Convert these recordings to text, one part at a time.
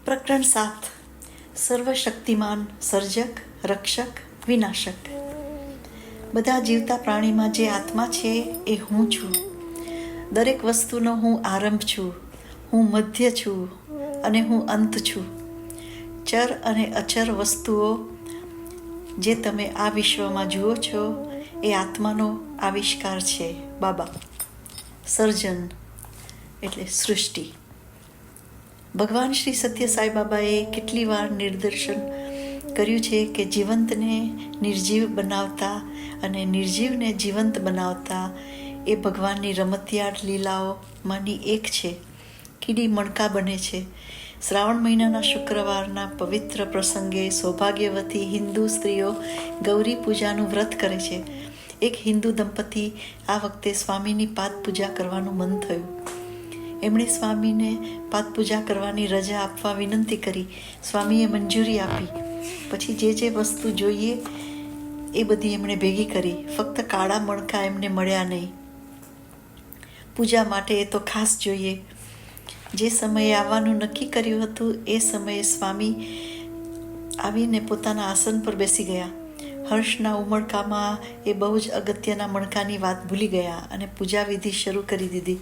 પ્રકરણ 7. સર્વશક્તિમાન સર્જક, રક્ષક, વિનાશક. બધા જીવતા પ્રાણીમાં જે આત્મા છે એ હું છું. દરેક વસ્તુનો હું આરંભ છું, હું મધ્ય છું અને હું અંત છું. ચર અને અચર વસ્તુઓ જે તમે આ વિશ્વમાં જુઓ છો એ આત્માનો આવિષ્કાર છે. બાબા. સર્જન એટલે સૃષ્ટિ. ભગવાન શ્રી સત્ય સાઈ બાબાએ કેટલી વાર નિદર્શન કર્યું છે કે જીવંતને નિર્જીવ બનાવતા અને નિર્જીવને જીવંત બનાવતા એ ભગવાનની રમતિયાળ લીલાઓમાંની એક છે. કીડી મણકા બને છે. શ્રાવણ મહિનાના શુક્રવારના પવિત્ર પ્રસંગે સૌભાગ્યવતી હિન્દુ સ્ત્રીઓ ગૌરી પૂજાનું વ્રત કરે છે. એક હિન્દુ દંપતી આ વખતે સ્વામીની પાદ પૂજા કરવાનું મન થયું. એમણે સ્વામીને પાદ પૂજા કરવાની રજા આપવા વિનંતી કરી. સ્વામીએ મંજૂરી આપી. પછી જે વસ્તુ જોઈએ એ બધી એમણે ભેગી કરી. ફક્ત કાળા મણકા એમને મળ્યા નહીં. પૂજા માટે એ તો ખાસ જોઈએ. જે સમયે આવવાનું નક્કી કર્યું હતું એ સમયે સ્વામી આવીને પોતાના આસન પર બેસી ગયા. હર્ષના ઉમળકામાં એ બહુ જ અગત્યના મણકાની વાત ભૂલી ગયા અને પૂજા વિધિ શરૂ કરી દીધી.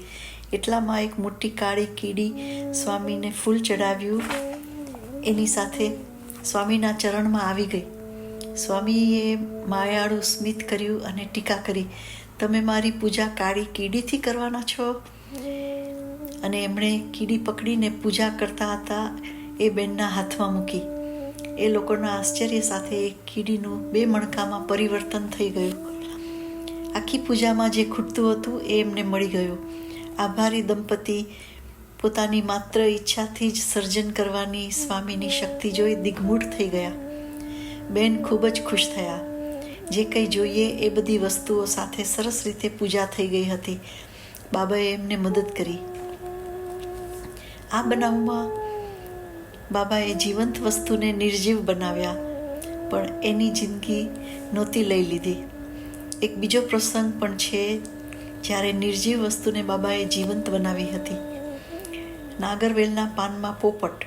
એટલામાં એક મોટી કાળી કીડી સ્વામીને ફૂલ ચડાવ્યું એની સાથે સ્વામીના ચરણમાં આવી ગઈ. સ્વામીએ માયાળું સ્મિત કર્યું અને ટીકા કરી, તમે મારી પૂજા કાળી કીડીથી કરવાના છો? અને એમણે કીડી પકડીને પૂજા કરતા હતા એ બેનના હાથમાં મૂકી. એ લોકોના આશ્ચર્ય સાથે એ કીડીનું 2 મણકામાં પરિવર્તન થઈ ગયું. આખી પૂજામાં જે ખૂટતું હતું એ એમને મળી ગયું. આભારી દંપતી પોતાની માત્ર ઈચ્છાથી જ સર્જન કરવાની સ્વામીની શક્તિ જોઈ દિગ્મૂઢ થઈ ગયા. બેન ખૂબ જ ખુશ થયા. જે કંઈ જોઈએ એ બધી વસ્તુઓ સાથે સરસ રીતે પૂજા થઈ ગઈ હતી. બાબાએ એમને મદદ કરી. આ બનાવમાં બાબાએ જીવંત વસ્તુને નિર્જીવ બનાવ્યા, પણ એની જિંદગી નહોતી લઈ લીધી. એક બીજો પ્રસંગ પણ છે જ્યારે નિર્જીવ વસ્તુને બાબાએ જીવંત બનાવી હતી. નાગરવેલના પાનમાં પોપટ.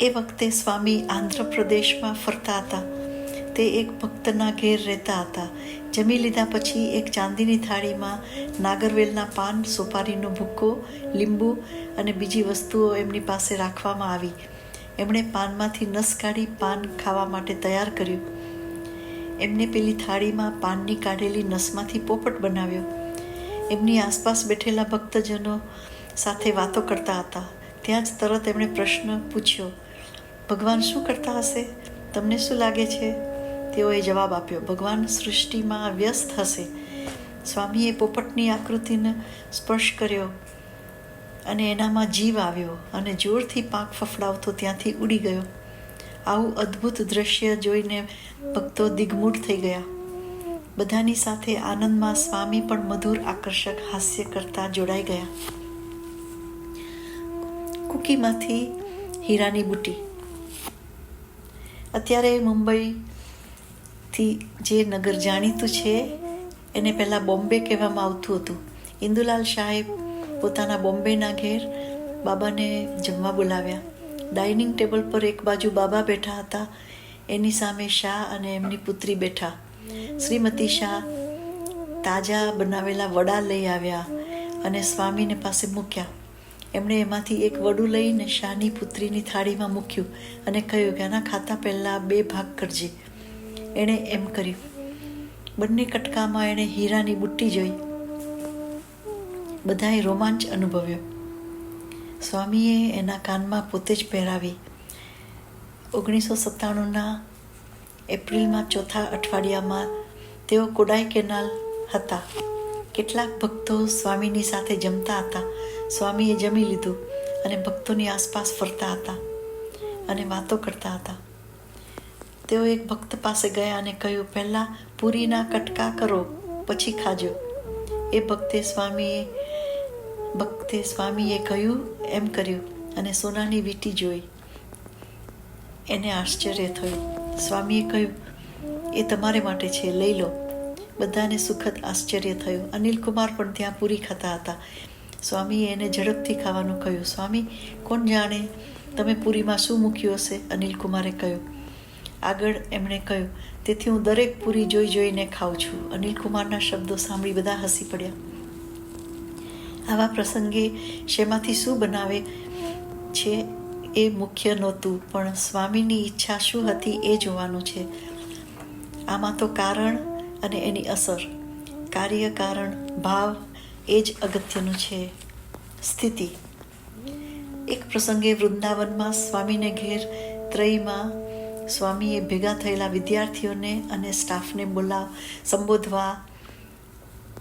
એ વખતે સ્વામી આંધ્રપ્રદેશમાં ફરતા હતા. તે એક ભક્તના ઘેર રહેતા હતા. જમી લીધા પછી એક ચાંદીની થાળીમાં નાગરવેલના પાન, સોપારીનો ભૂક્કો, લીંબુ અને બીજી વસ્તુઓ એમની પાસે રાખવામાં આવી. એમણે પાનમાંથી નસ કાઢી પાન ખાવા માટે તૈયાર કર્યું. એમને પેલી થાળીમાં પાનની કાઢેલી નસમાંથી પોપટ બનાવ્યો. એમની આસપાસ બેઠેલા ભક્તજનો સાથે વાતો કરતા હતા. ત્યાં જ તરત એમણે પ્રશ્ન પૂછ્યો, ભગવાન શું કરતા હશે? તમને શું લાગે છે? તેઓએ જવાબ આપ્યો, ભગવાન સૃષ્ટિમાં વ્યસ્ત હશે. સ્વામીએ પોપટની આકૃતિને સ્પર્શ કર્યો અને એનામાં જીવ આવ્યો અને જોરથી પાંખ ફફડાવતો ત્યાંથી ઉડી ગયો. આવું અદ્ભુત દ્રશ્ય જોઈને ભક્તો દિગ્મૂઢ થઈ ગયા. બધાની સાથે આનંદમાં સ્વામી પણ મધુર આકર્ષક હાસ્ય કરતા જોડાઈ ગયા. કુકીમાંથી હીરાની બુટ્ટી. અત્યારે મુંબઈથી જે નગર જાણીતું છે એને પહેલાં બોમ્બે કહેવામાં આવતું હતું. ઇન્દુલાલ શાહે પોતાના બોમ્બેના ઘેર બાબાને જમવા બોલાવ્યા. ડાઇનિંગ ટેબલ પર એક બાજુ બાબા બેઠા હતા, એની સામે શાહ અને એમની પુત્રી બેઠા. શ્રીમતી શાહ તાજા બનાવેલા વડા લઈ આવ્યા અને સ્વામીને પાસે મૂક્યા. એમણે એમાંથી એક વડું લઈને શાહની પુત્રીની થાળીમાં મૂક્યું અને કહ્યું કે આના ખાતા પહેલાં 2 ભાગ કરજે. એણે એમ કર્યું. બંને કટકામાં એણે હીરાની બુટ્ટી જોઈ. બધાએ રોમાંચ અનુભવ્યો. સ્વામીએ એના કાનમાં પોતે જ પહેરાવી. 1997ના એપ્રિલમાં 4થા અઠવાડિયામાં તેઓ કોડાઈ કેનાલ હતા. કેટલાક ભક્તો સ્વામીની સાથે જમતા હતા. સ્વામીએ જમી લીધું અને ભક્તોની આસપાસ ફરતા હતા અને વાતો કરતા હતા. તેઓ એક ભક્ત પાસે ગયા અને કહ્યું, પહેલાં પૂરીના કટકા કરો, પછી ખાજો. એ ભક્તે સ્વામીએ કહ્યું એમ કર્યું અને સોનાની વીંટી જોઈ. એને આશ્ચર્ય થયું. સ્વામીએ કહ્યું, એ તમારે માટે છે, લઈ લો. બધાને સુખદ આશ્ચર્ય થયું. અનિલકુમાર પણ ત્યાં પૂરી ખાતા હતા. સ્વામીએ એને ઝડપથી ખાવાનું કહ્યું. સ્વામી, કોણ જાણે તમે પૂરીમાં શું મૂક્યું હશે? અનિલકુમારે કહ્યું. આગળ એમણે કહ્યું, તેથી હું દરેક પૂરી જોઈ જોઈને ખાઉં છું. અનિલકુમારના શબ્દો સાંભળી બધા હસી પડ્યા. આવા પ્રસંગે શેમાંથી શું બનાવે છે એ મુખ્ય નહોતું, પણ સ્વામીની ઈચ્છા શું હતી એ જોવાનું છે. આમાં તો કારણ અને એની અસર, કાર્ય કારણ ભાવ એ જ અગત્યનું છે. સ્થિતિ. એક પ્રસંગે વૃંદાવનમાં સ્વામીને ઘેર ત્રયમાં સ્વામીએ ભેગા થયેલા વિદ્યાર્થીઓને અને સ્ટાફને સંબોધવા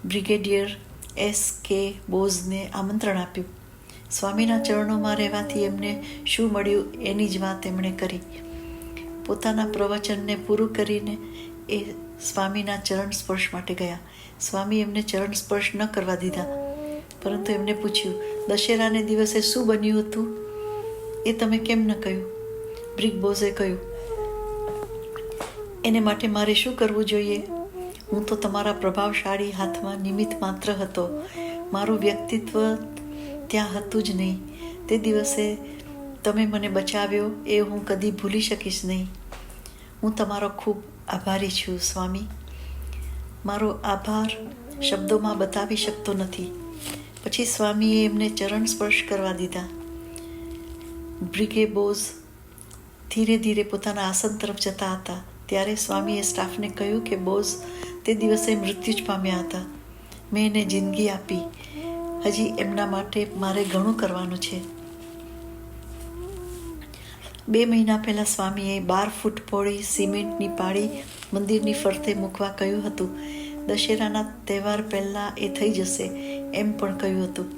બ્રિગેડિયર S.K. બોઝને આમંત્રણ આપ્યું. સ્વામીના ચરણોમાં રહેવાથી એમને શું મળ્યું એની જ વાત એમણે કરી. પોતાના પ્રવચનને પૂરું કરીને એ સ્વામીના ચરણ સ્પર્શ માટે ગયા. સ્વામી એમને ચરણ સ્પર્શ ન કરવા દીધા, પરંતુ એમને પૂછ્યું, દશેરાને દિવસે શું બન્યું હતું એ તમે કેમ ન કહ્યું? બ્રિગ બોઝે કહ્યું, એને માટે મારે શું કરવું જોઈએ? હું તો તમારા પ્રભાવશાળી હાથમાં નિમિત્ત માત્ર હતો. મારું વ્યક્તિત્વ ત્યાં હતું જ નહીં. તે દિવસે તમે મને બચાવ્યો એ હું કદી ભૂલી શકીશ નહીં. હું તમારો ખૂબ આભારી છું સ્વામી. મારો આભાર શબ્દોમાં બતાવી શકતો નથી. પછી સ્વામીએ એમને ચરણ સ્પર્શ કરવા દીધા. બ્રિગે બોઝ ધીરે ધીરે પોતાના આસન તરફ જતા હતા ત્યારે સ્વામીએ સ્ટાફને કહ્યું કે બોઝ તે દિવસે મૃત્યુ જ પામ્યા હતા. મેં એને જિંદગી આપી. હજી એમના માટે મારે ઘણું કરવાનું છે. 2 મહિના પહેલાં સ્વામીએ 12 ફૂટ પહોળી સિમેન્ટની પાળી મંદિરની ફરતે મૂકવા કહ્યું હતું. દશેરાના તહેવાર પહેલાં એ થઈ જશે એમ પણ કહ્યું હતું.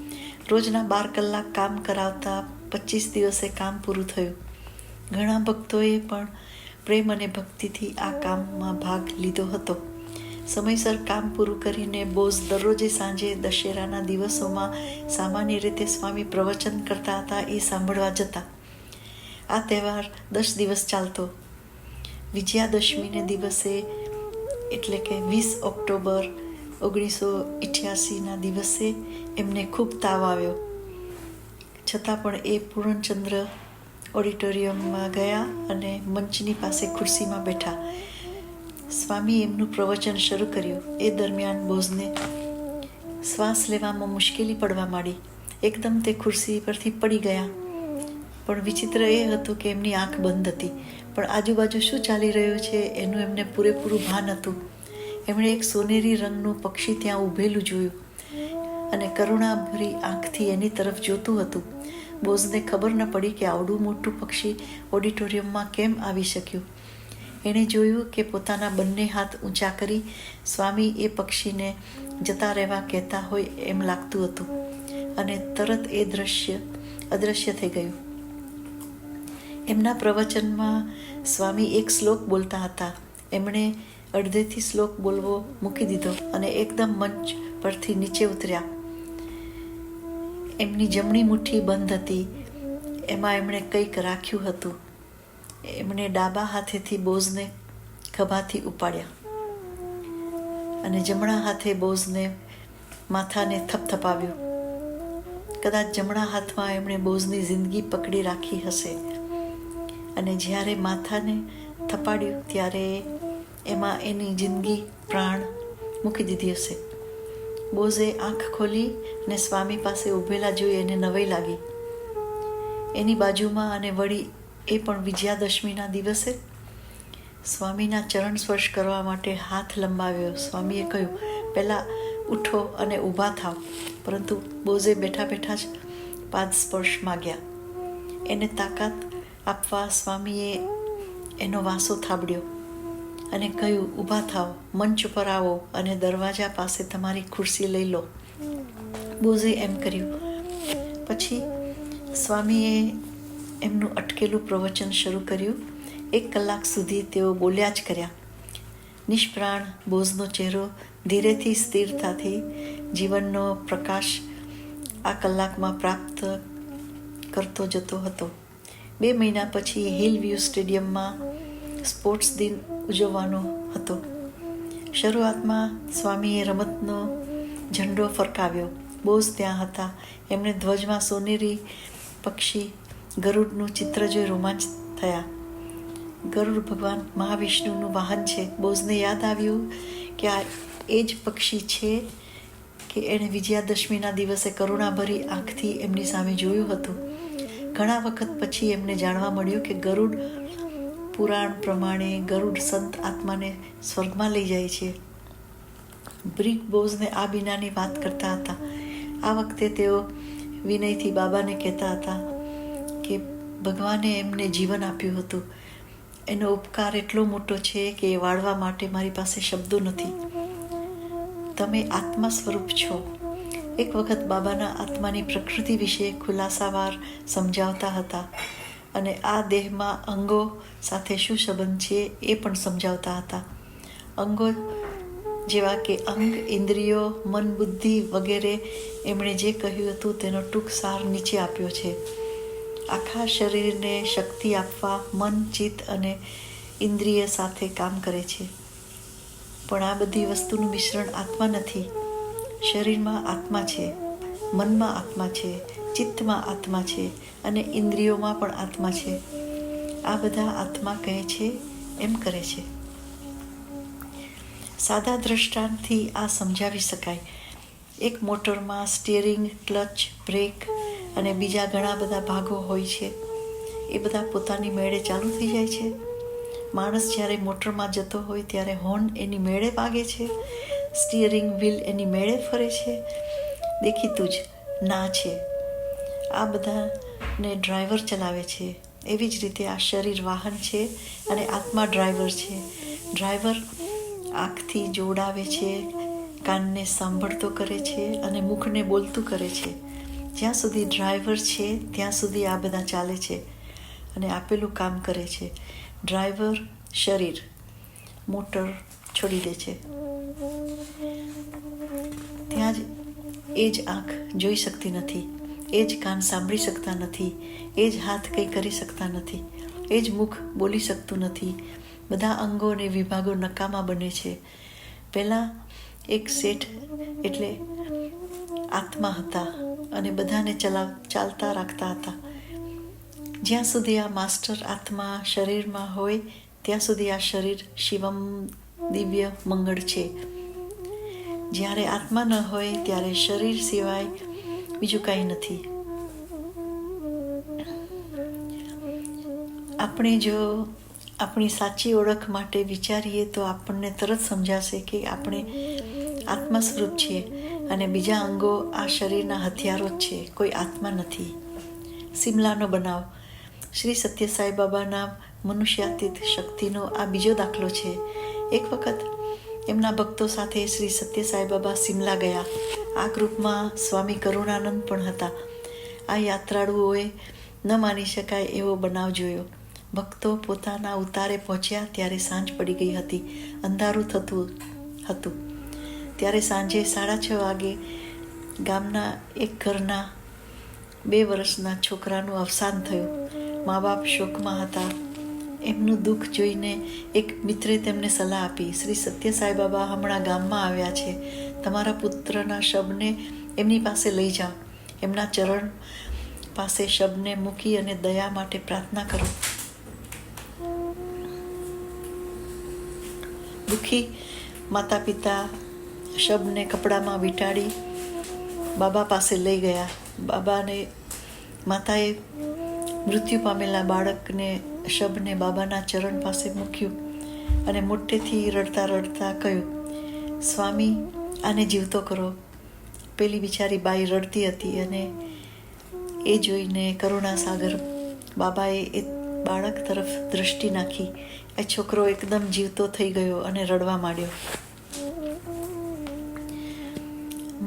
રોજના 12 કલાક કામ કરાવતા 25 દિવસે કામ પૂરું થયું. ઘણા ભક્તોએ પણ પ્રેમ અને ભક્તિથી આ કામમાં ભાગ લીધો હતો. સમયસર કામ પૂરું કરીને બોઝ દરરોજે સાંજે દશેરાના દિવસોમાં સામાન્ય રીતે સ્વામી પ્રવચન કરતા હતા એ સાંભળવા જતા. આ તહેવાર 10 દિવસ ચાલતો. વિજયાદશમીને દિવસે એટલે કે 20 ઓક્ટોબર 1988ના દિવસે એમને ખૂબ તાવ આવ્યો. છતાં પણ એ પૂર્ણચંદ્ર ઓડિટોરિયમમાં ગયા અને મંચની પાસે ખુરશીમાં બેઠા. સ્વામી એમનું પ્રવચન શરૂ કર્યું. એ દરમિયાન બોઝને શ્વાસ લેવામાં મુશ્કેલી પડવા માંડી. એકદમ તે ખુરશી પરથી પડી ગયા. પણ વિચિત્ર એ હતું કે એમની આંખ બંધ હતી, પણ આજુબાજુ શું ચાલી રહ્યું છે એનું એમને પૂરેપૂરું ભાન હતું. એમણે એક સોનેરી રંગનું પક્ષી ત્યાં ઊભેલું જોયું અને કરુણાભરી આંખથી એની તરફ જોતું હતું. બોઝને ખબર ન પડી કે આવડું મોટું પક્ષી ઓડિટોરિયમમાં કેમ આવી શક્યું. એણે જોયું કે પોતાના બંને હાથ ઊંચા કરી સ્વામી એ પક્ષીને જતા રહેવા કહેતા હોય એમ લાગતું હતું અને તરત એ દ્રશ્ય અદૃશ્ય થઈ ગયું. એમના પ્રવચનમાં સ્વામી એક શ્લોક બોલતા હતા. એમણે અડધેથી શ્લોક બોલવો મૂકી દીધો અને એકદમ મંચ પરથી નીચે ઉતર્યા. એમની જમણી મુઠ્ઠી બંધ હતી. એમાં એમણે કંઈક રાખ્યું હતું. એમણે ડાબા હાથેથી બોઝને ખભાથી ઉપાડ્યા અને જમણા હાથે બોઝને માથાને થપથપાવ્યું. કદાચ જમણા હાથમાં એમણે બોઝની જિંદગી પકડી રાખી હશે અને જ્યારે માથાને થપાડ્યું ત્યારે એમાં એની જિંદગી પ્રાણ મૂકી દીધી હશે. બોઝે આંખ ખોલી અને સ્વામી પાસે ઊભેલા જોઈ એને નવાઈ લાગી. એની બાજુમાં અને વળી એ પણ વિજયાદશમીના દિવસે સ્વામીના ચરણ સ્પર્શ કરવા માટે હાથ લંબાવ્યો. સ્વામીએ કહ્યું, પહેલાં ઉઠો અને ઊભા થાવ, પરંતુ બોઝે બેઠા બેઠા જ પાદ સ્પર્શ માગ્યા. એને તાકાત આપવા સ્વામીએ એનો વાંસો થાબડ્યો અને કહ્યું, ઊભા થાવ, મંચ પર આવો અને દરવાજા પાસે તમારી ખુરશી લઈ લો. બોઝે એમ કર્યું. પછી સ્વામીએ એમનું અટકેલું પ્રવચન શરૂ કર્યું. 1 કલાક સુધી તેઓ બોલ્યા જ કર્યા. નિષ્પ્રાણ બોઝનો ચહેરો ધીરેથી સ્થિરતાથી જીવનનો પ્રકાશ આ કલાકમાં પ્રાપ્ત કરતો જતો હતો. 2 મહિના પછી હિલ વ્યૂ સ્ટેડિયમમાં સ્પોર્ટ્સ દિન ઉજવવાનો હતો. શરૂઆતમાં સ્વામીએ રમતનો ઝંડો ફરકાવ્યો. બોઝ ત્યાં હતા. એમણે ધ્વજમાં સોનેરી પક્ષી ગરુડનું ચિત્ર જોઈ રોમાંચ થયા. ગરુડ ભગવાન મહાવિષ્ણુનું વાહન છે. બોઝને યાદ આવ્યું કે આ એ જ પક્ષી છે કે એણે વિજયાદશમીના દિવસે કરુણાભરી આંખથી એમની સામે જોયું હતું. ઘણા વખત પછી એમને જાણવા મળ્યું કે ગરુડ પુરાણ પ્રમાણે ગરુડ સંત આત્માને સ્વર્ગમાં લઈ જાય છે. બ્રિક બોઝને આ બીનાની વાત કરતા હતા. આ વખતે તેઓ વિનયથી બાબાને કહેતા હતા કે ભગવાને એમને જીવન આપ્યું હતું. એનો ઉપકાર એટલો મોટો છે કે એ વાળવા માટે મારી પાસે શબ્દો નથી. તમે આત્મા સ્વરૂપ છો. એક વખત બાબાના આત્માની પ્રકૃતિ વિશે ખુલાસાવાર સમજાવતા હતા અને આ દેહમાં અંગો સાથે શું સંબંધ છે એ પણ સમજાવતા હતા. અંગો જેવા કે અંગ, ઇન્દ્રિયો, મન, બુદ્ધિ વગેરે એમણે જે કહ્યું હતું તેનો ટૂંક સાર નીચે આપ્યો છે. આખા શરીરને શક્તિ આપવા મન, ચિત્ત અને ઇન્દ્રિય સાથે કામ કરે છે. પણ આ બધી વસ્તુનું મિશ્રણ આત્મા નથી. શરીરમાં આત્મા છે, મનમાં આત્મા છે, ચિત્તમાં આત્મા છે અને ઇન્દ્રિયોમાં પણ આત્મા છે. આ બધા આત્મા કહે છે એમ કરે છે. સાદા દ્રષ્ટાંતથી આ સમજાવી શકાય. એક મોટરમાં સ્ટીયરિંગ, ક્લચ, બ્રેક અને બીજા ઘણા બધા ભાગો હોય છે. એ બધા પોતાની મેળે ચાલુ થઈ જાય છે. માણસ જ્યારે મોટરમાં જતો હોય ત્યારે હોર્ન એની મેળે વાગે છે, સ્ટીયરિંગ વ્હીલ એની મેળે ફરે છે. દેખીતું જ ના છે. આ બધાને ડ્રાઈવર ચલાવે છે. એવી જ રીતે આ શરીર વાહન છે અને આત્મા ડ્રાઈવર છે. ડ્રાઈવર આંખથી જોડાવે છે, કાનને સાંભળતો કરે છે અને મુખને બોલતું કરે છે. જ્યાં સુધી ડ્રાઈવર છે ત્યાં સુધી આ બધા ચાલે છે અને આપેલું કામ કરે છે. ડ્રાઈવર શરીર, મોટર છોડી દે છે. ત્યાં જ એ જ આંખ જોઈ શકતી નથી, એ જ કાન સાંભળી શકતા નથી, એ જ હાથ કંઈ કરી શકતા નથી, એ જ મુખ બોલી શકતું નથી. બધા અંગો અને વિભાગો નકામા બને છે. પહેલાં એક શેઠ એટલે આત્મા હતા અને બધાને ચાલતા રાખતા હતા. જ્યાં સુધી આ માસ્ટર આત્મા શરીરમાં હોય ત્યાં સુધી આ શરીર શિવમ, દિવ્ય, મંગળ છે. જ્યારે આત્મા ન હોય ત્યારે શરીર સિવાય બીજું કાંઈ નથી. આપણે જો આપણી સાચી ઓળખ માટે વિચારીએ તો આપણને તરત સમજાશે કે આપણે આત્મા સ્વરૂપ છીએ અને બીજા અંગો આ શરીરના હથિયારો જ છે, કોઈ આત્મા નથી. સિમલાનો બનાવ શ્રી સત્ય સાઈ બાબાના મનુષ્યાતીત શક્તિનો આ બીજો દાખલો છે. એક વખત એમના ભક્તો સાથે શ્રી સત્ય સાઈ બાબા સિમલા ગયા. આ ગ્રુપમાં સ્વામી કરુણાનંદ પણ હતા. આ યાત્રાળુઓએ ન માની શકાય એવો બનાવ જોયો. ભક્તો પોતાના ઉતારે પહોંચ્યા ત્યારે સાંજ પડી ગઈ હતી. અંધારું થતું હતું. ત્યારે સાંજે 6:30 વાગે ગામના એક ઘરના 2 વર્ષના છોકરાનું અવસાન થયું. મા બાપ શોકમાં હતા. એમનું દુઃખ જોઈને એક મિત્રે તેમને સલાહ આપી, શ્રી સત્ય સાઈ બાબા હમણાં ગામમાં આવ્યા છે. તમારા પુત્રના શબને એમની પાસે લઈ જાઓ. એમના ચરણ પાસે શબને મૂકી અને દયા માટે પ્રાર્થના કરો. દુઃખી માતા પિતા શબને કપડામાં વીંટાળી બાબા પાસે લઈ ગયા. માતાએ મૃત્યુ પામેલા બાળકને શબને બાબાના ચરણ પાસે મૂક્યું અને મોટેથી રડતા રડતા કહ્યું, સ્વામી આને જીવતો કરો. પેલી બિચારી બાઈ રડતી હતી અને એ જોઈને કરુણાસાગર બાબાએ એ બાળક તરફ દૃષ્ટિ નાખી. એ છોકરો એકદમ જીવતો થઈ ગયો અને રડવા માંડ્યો.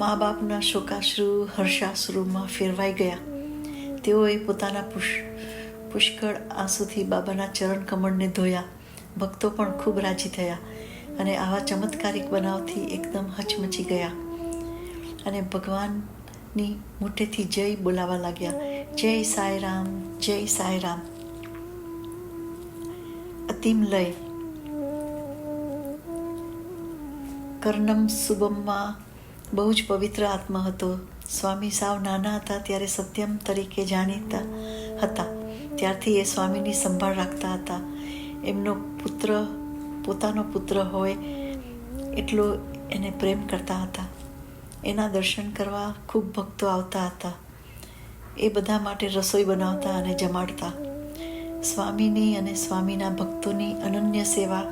મા બાપના શોકાશ્રુ હર્ષાશ્રુમાં ફેરવાઈ ગયા. તેઓએ પોતાના પુષ્કળ આંસુથી બાબાના ચરણ કમળને ધોયા. ભક્તો પણ ખૂબ રાજી થયા અને આવા ચમત્કારિક બનાવથી એકદમ હચમચી ગયા અને ભગવાનની મોટેથી જય બોલાવા લાગ્યા. જય સાંઈરામ, જય સાંઈરામ. અતિમ લય. કર્ણમ સુબમમાં બહુ જ પવિત્ર આત્મા હતો. સ્વામી સાવ નાના હતા ત્યારે સત્યમ તરીકે જાણીતા હતા. ત્યારથી એ સ્વામીની સંભાળ રાખતા હતા. એમનો પુત્ર પોતાનો પુત્ર હોય એટલો એને પ્રેમ કરતા હતા. એના દર્શન કરવા ખૂબ ભક્તો આવતા હતા. એ બધા માટે રસોઈ બનાવતા અને જમાડતા. સ્વામીની અને સ્વામીના ભક્તોની અનન્ય સેવા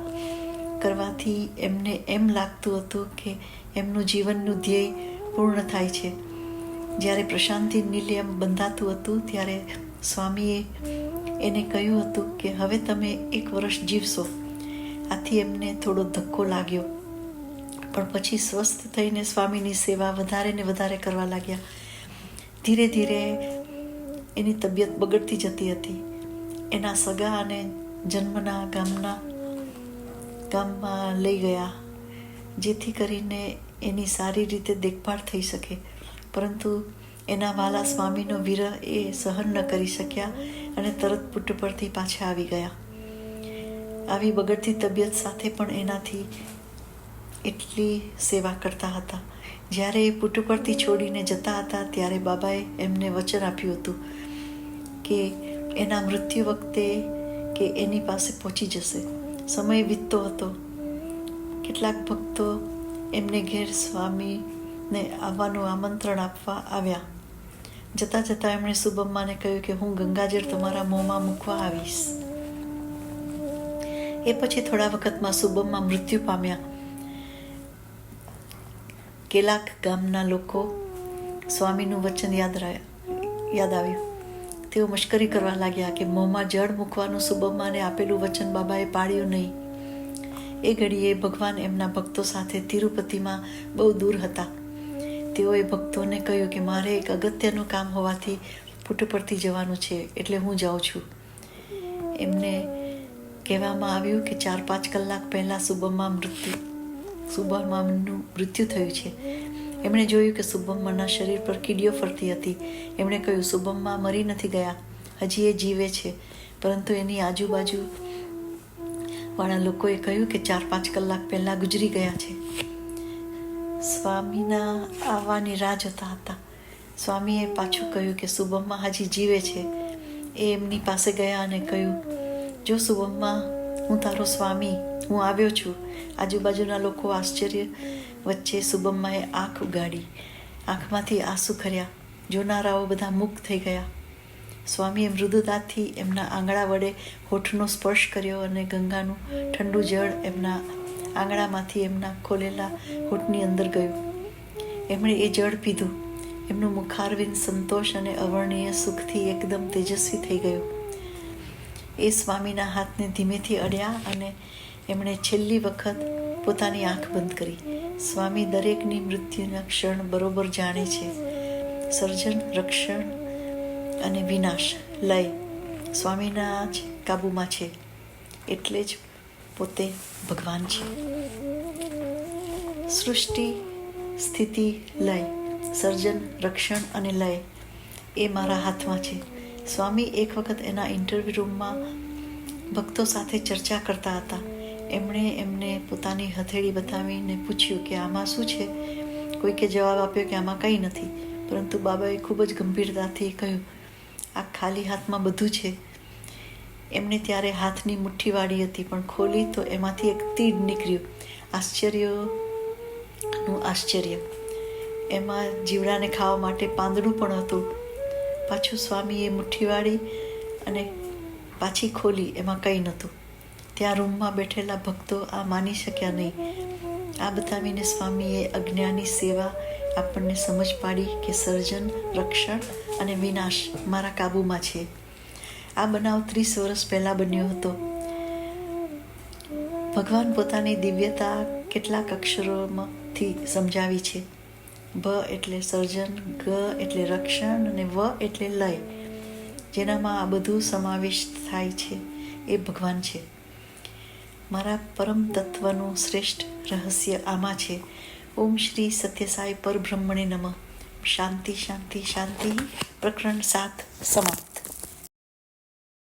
કરવાથી એમને એમ લાગતું હતું કે એમનું જીવનનું ધ્યેય પૂર્ણ થાય છે. જ્યારે પ્રશાંતિ નિલયમ બંધાતું હતું ત્યારે સ્વામીએ એને કહ્યું હતું કે હવે તમે 1 વર્ષ જીવશો. આથી એમને થોડો ધક્કો લાગ્યો, પણ પછી સ્વસ્થ થઈને સ્વામીની સેવા વધારે ને વધારે કરવા લાગ્યા. ધીરે ધીરે એની તબિયત બગડતી જતી હતી. એના સગા અને જન્મના ગામમાં લઈ ગયા, જેથી કરીને એની સારી રીતે દેખભાળ થઈ શકે. પરંતુ એના વાલા સ્વામીનો વિરહ એ સહન ન કરી શક્યા અને તરત પુટ્ટપરથી પાછા આવી ગયા. આવી બગડતી તબિયત સાથે પણ એનાથી એટલી સેવા કરતા હતા. જ્યારે એ પુટ્ટપરથી છોડીને જતા હતા ત્યારે બાબાએ એમને વચન આપ્યું હતું કે એના મૃત્યુ વખતે કે એની પાસે પહોંચી જશે. સમય વીતતો હતો. કેટલાક ભક્તો એમને ઘેર સ્વામીને આવવાનું આમંત્રણ આપવા આવ્યા. જતાં જતાં એમણે સુબમ્માને કહ્યું કે હું ગંગાજળ તમારા મોંમાં મૂકવા આવીશ. એ પછી થોડા વખતમાં સુબમ્મા મૃત્યુ પામ્યા. કેલાક ગામના લોકો સ્વામીનું વચન યાદ આવ્યું. તેઓ મશ્કરી કરવા લાગ્યા કે મોંમાં જળ મૂકવાનું સુબમ્માને આપેલું વચન બાબાએ પાળ્યું નહીં. એ ઘડીએ ભગવાન એમના ભક્તો સાથે તિરુપતિમાં બહુ દૂર હતા. તેઓએ ભક્તોને કહ્યું કે મારે એક અગત્યનું કામ હોવાથી પુટ્ટપરથી જવાનું છે, એટલે હું જાઉં છું. એમને કહેવામાં આવ્યું કે 4-5 કલાક પહેલાં સુબમ્માનું મૃત્યુ થયું છે. એમણે જોયું કે સુબમ્માના શરીર પર કીડીઓ ફરતી હતી. એમણે કહ્યું, સુબમ્મા મરી નથી ગયા, હજી એ જીવે છે. પરંતુ એની આજુબાજુ વાળા લોકોએ કહ્યું કે 4-5 કલાક પહેલા ગુજરી ગયા છે. સ્વામીના આવવાની રાહ જોતા હતા. સ્વામીએ પાછું કહ્યું કે સુબમ્મા હજી જીવે છે. એ એમની પાસે ગયા અને કહ્યું, જો સુબમ્મા, હું તારો સ્વામી, હું આવ્યો છું. આજુબાજુના લોકો આશ્ચર્ય વચ્ચે સુબમ્માએ આંખ ઉગાડી. આંખમાંથી આંસુ ખર્યા. જોનારાઓ બધા મૂક થઈ ગયા. સ્વામીએ મૃદુતાથી એમના આંગળા વડે હોઠનો સ્પર્શ કર્યો અને ગંગાનું ઠંડુ જળ એમના આંગળામાંથી એમના ખોલેલા હોઠની અંદર ગયું. એમણે એ જળ પીધું. એમનું મુખારવિંદ સંતોષ અને અવર્ણનીય સુખથી એકદમ તેજસ્વી થઈ ગયું. એ સ્વામીના હાથને ધીમેથી અડ્યા અને એમણે છેલ્લી વખત પોતાની આંખ બંધ કરી. સ્વામી દરેકની મૃત્યુના ક્ષણ બરોબર જાણે છે. સર્જન, રક્ષણ અને વિનાશ, લય સ્વામીના જ કાબૂમાં છે. એટલે જ પોતે ભગવાન છે. સૃષ્ટિ, સ્થિતિ, લય, સર્જન, રક્ષણ અને લય એ મારા હાથમાં છે. સ્વામી એક વખત એના ઇન્ટરવ્યૂ રૂમમાં ભક્તો સાથે ચર્ચા કરતા હતા. એમણે એમને પોતાની હથેળી બતાવીને પૂછ્યું કે આમાં શું છે? કોઈકે જવાબ આપ્યો કે આમાં કંઈ નથી. પરંતુ બાબાએ ખૂબ જ ગંભીરતાથી કહ્યું, આ ખાલી હાથમાં બધું છે. એમણે ત્યારે હાથની મુઠ્ઠી વાળી હતી, પણ ખોલી તો એમાંથી એક તીડ નીકળ્યું. આશ્ચર્યનું આશ્ચર્ય. એમાં જીવડાને ખાવા માટે પાંદડું પણ હતું. પાછું સ્વામીએ મુઠ્ઠી વાળી અને પાછી ખોલી, એમાં કંઈ નહોતું. ત્યાં રૂમમાં બેઠેલા ભક્તો આ માની શક્યા નહીં. આ બતાવીને સ્વામીએ અજ્ઞાની સેવા આપણને સમજ પાડી કે સર્જન, રક્ષણ અને વિનાશ મારા કાબૂમાં છે. આ બનાવ 30 વર્ષ પહેલાં બન્યો હતો. ભગવાન પોતાની દિવ્યતા કેટલાક અક્ષરોમાંથી સમજાવી છે. ભ એટલે સર્જન, ગ એટલે રક્ષણ અને વ એટલે લય. જેનામાં આ બધું સમાવેશ થાય છે એ ભગવાન છે. મારા પરમ તત્વનું શ્રેષ્ઠ રહસ્ય આમાં છે. ઓમ શ્રી સત્યસાઈ પરબ્રહ્મણે નમઃ. શાંતિ શાંતિ શાંતિ. પ્રકરણ 7 સમાપ્ત.